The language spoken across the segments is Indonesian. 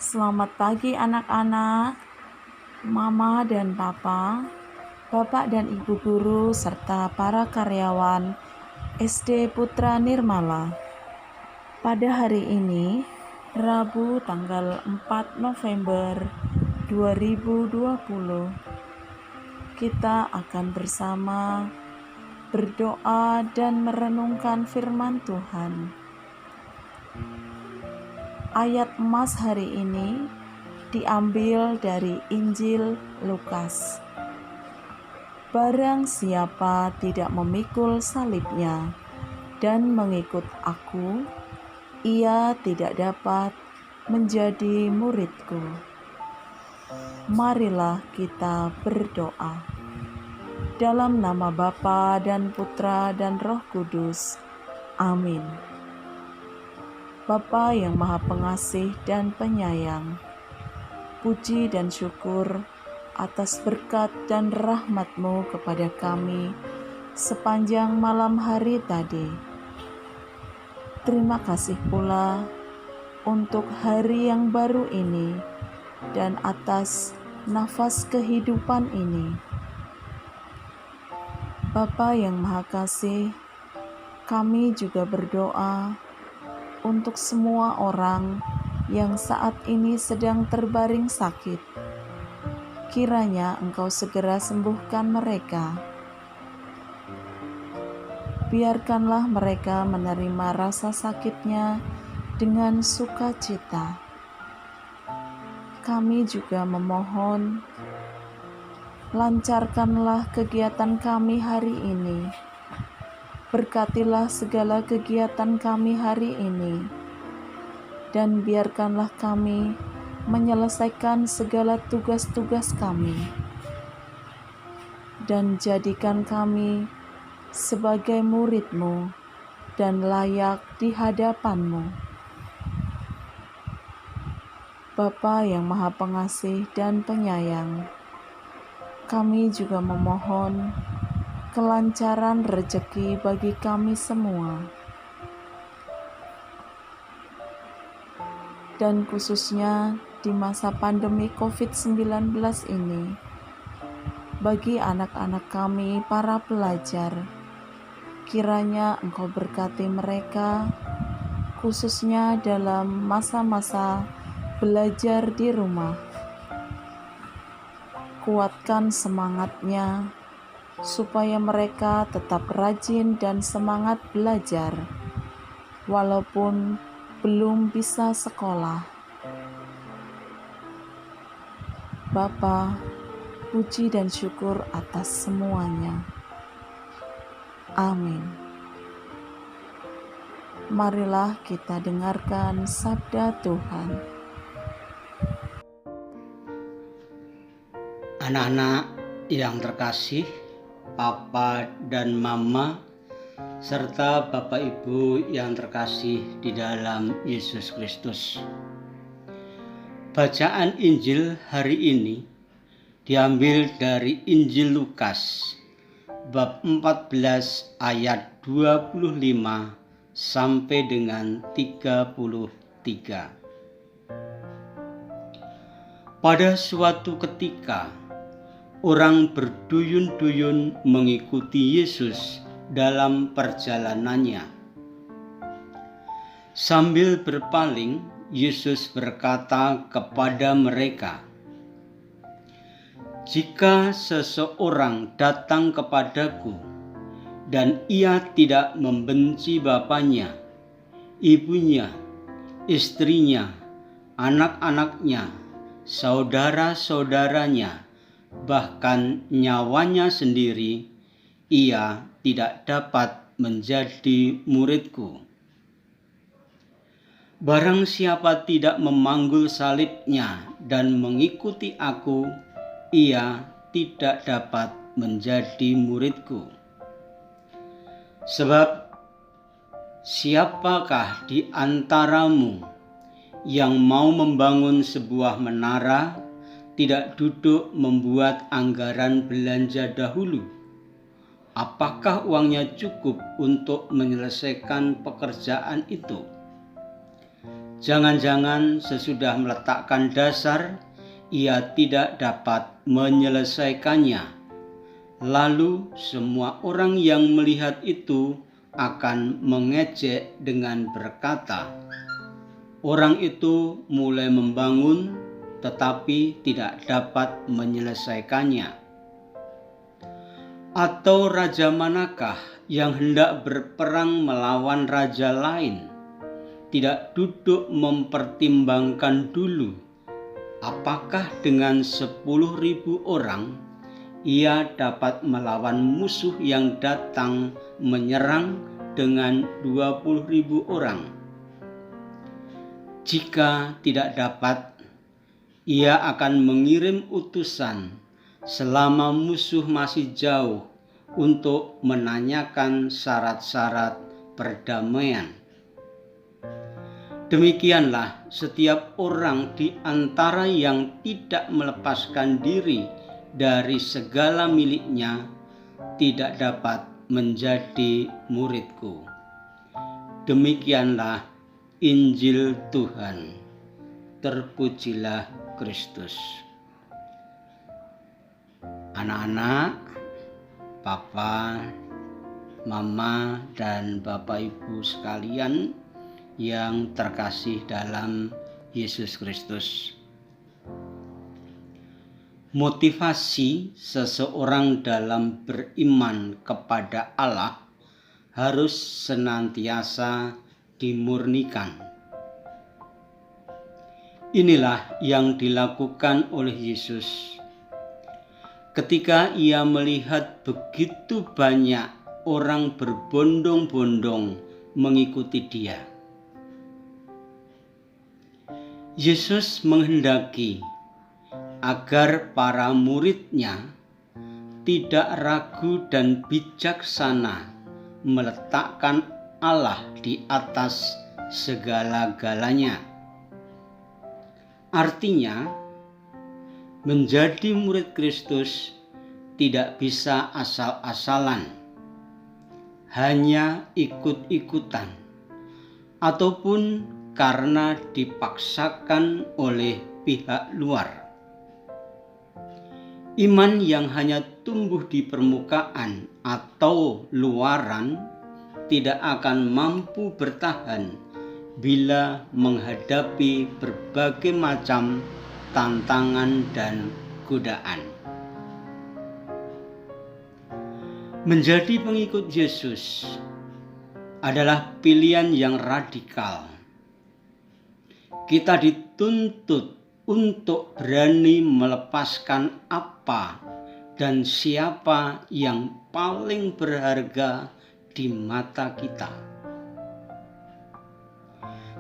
Selamat pagi anak-anak, Mama dan Papa, Bapak dan Ibu guru, serta para karyawan SD Putra Nirmala. Pada hari ini, Rabu tanggal 4 November 2020, kita akan bersama berdoa dan merenungkan firman Tuhan. Ayat emas hari ini diambil dari Injil Lukas. Barang siapa tidak memikul salibnya dan mengikut aku, ia tidak dapat menjadi muridku. Marilah kita berdoa. Dalam nama Bapa dan Putra dan Roh Kudus. Amin. Bapa yang Maha Pengasih dan Penyayang, puji dan syukur atas berkat dan rahmat-Mu kepada kami sepanjang malam hari tadi. Terima kasih pula untuk hari yang baru ini dan atas nafas kehidupan ini. Bapa yang Maha Kasih, kami juga berdoa untuk semua orang yang saat ini sedang terbaring sakit. Kiranya Engkau segera sembuhkan mereka. Biarkanlah mereka menerima rasa sakitnya dengan sukacita. Kami juga memohon, lancarkanlah kegiatan kami hari ini. Berkatilah segala kegiatan kami hari ini, dan biarkanlah kami menyelesaikan segala tugas-tugas kami, dan jadikan kami sebagai murid-Mu dan layak di hadapan-Mu. Bapa yang Maha Pengasih dan Penyayang, kami juga memohon kelancaran rezeki bagi kami semua, dan khususnya di masa pandemi COVID-19 ini, bagi anak-anak kami para pelajar, kiranya Engkau berkati mereka, khususnya dalam masa-masa belajar di rumah. Kuatkan semangatnya, supaya mereka tetap rajin dan semangat belajar, walaupun belum bisa sekolah. Bapa, puji dan syukur atas semuanya. Amin. Marilah kita dengarkan sabda Tuhan. Anak-anak yang terkasih, Papa dan Mama, serta Bapak Ibu yang terkasih di dalam Yesus Kristus. Bacaan Injil hari ini diambil dari Injil Lukas, bab 14 ayat 25 sampai dengan 33. Pada suatu ketika, orang berduyun-duyun mengikuti Yesus dalam perjalanannya. Sambil berpaling, Yesus berkata kepada mereka, "Jika seseorang datang kepadaku dan ia tidak membenci bapaknya, ibunya, istrinya, anak-anaknya, saudara-saudaranya, bahkan nyawanya sendiri, ia tidak dapat menjadi muridku. Barang siapa tidak memanggul salibnya dan mengikuti aku, ia tidak dapat menjadi muridku. Sebab siapakah di antaramu yang mau membangun sebuah menara, tidak duduk membuat anggaran belanja dahulu? Apakah uangnya cukup untuk menyelesaikan pekerjaan itu? Jangan-jangan sesudah meletakkan dasar, ia tidak dapat menyelesaikannya. Lalu semua orang yang melihat itu akan mengejek dengan berkata, "Orang itu mulai membangun tetapi tidak dapat menyelesaikannya." Atau raja manakah yang hendak berperang melawan raja lain, tidak duduk mempertimbangkan dulu apakah dengan 10.000 orang ia dapat melawan musuh yang datang menyerang dengan 20.000 orang. Jika tidak dapat, ia akan mengirim utusan selama musuh masih jauh untuk menanyakan syarat-syarat perdamaian. Demikianlah setiap orang di antara yang tidak melepaskan diri dari segala miliknya tidak dapat menjadi muridku. Demikianlah Injil Tuhan. Terpujilah Kristus. Anak-anak, Papa, Mama, dan Bapak Ibu sekalian yang terkasih dalam Yesus Kristus. Motivasi seseorang dalam beriman kepada Allah harus senantiasa dimurnikan. Inilah yang dilakukan oleh Yesus ketika ia melihat begitu banyak orang berbondong-bondong mengikuti dia. Yesus menghendaki agar para muridnya tidak ragu dan bijaksana meletakkan Allah di atas segala-galanya. Artinya, menjadi murid Kristus tidak bisa asal-asalan, hanya ikut-ikutan, ataupun karena dipaksakan oleh pihak luar. Iman yang hanya tumbuh di permukaan atau luaran tidak akan mampu bertahan bila menghadapi berbagai macam tantangan dan godaan. Menjadi pengikut Yesus adalah pilihan yang radikal. Kita dituntut untuk berani melepaskan apa dan siapa yang paling berharga di mata kita.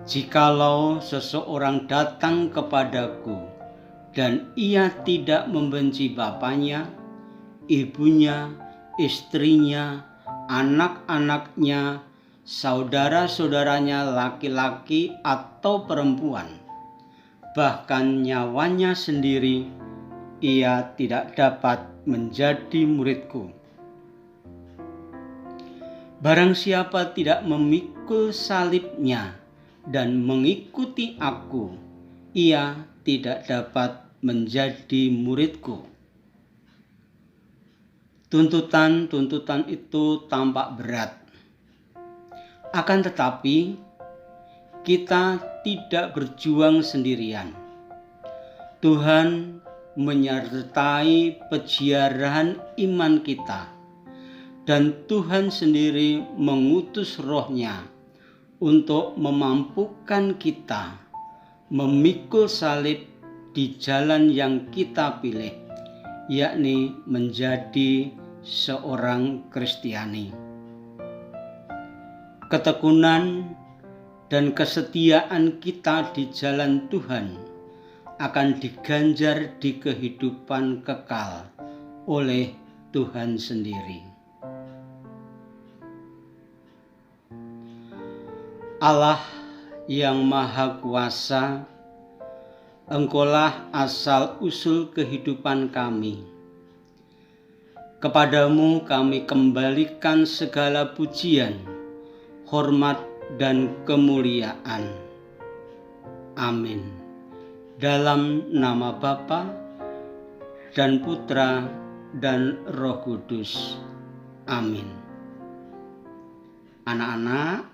Jikalau seseorang datang kepadaku dan ia tidak membenci bapaknya, ibunya, istrinya, anak-anaknya, saudara-saudaranya laki-laki atau perempuan, bahkan nyawanya sendiri, ia tidak dapat menjadi muridku. Barang siapa tidak memikul salibnya dan mengikuti aku, ia tidak dapat menjadi muridku. Tuntutan-tuntutan itu tampak berat. Akan tetapi, kita tidak berjuang sendirian. Tuhan menyertai peziarahan iman kita, dan Tuhan sendiri mengutus Roh-Nya untuk memampukan kita memikul salib di jalan yang kita pilih, yakni menjadi seorang Kristiani. Ketekunan dan kesetiaan kita di jalan Tuhan akan diganjar di kehidupan kekal oleh Tuhan sendiri. Allah yang Maha Kuasa, Engkaulah asal-usul kehidupan kami. Kepadamu kami kembalikan segala pujian, hormat, dan kemuliaan. Amin. Dalam nama Bapa dan Putra dan Roh Kudus. Amin. Anak-anak,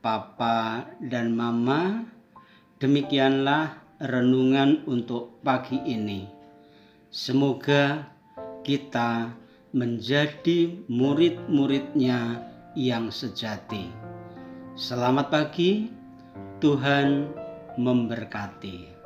Papa dan Mama, demikianlah renungan untuk pagi ini. Semoga kita menjadi murid-muridnya yang sejati. Selamat pagi, Tuhan memberkati.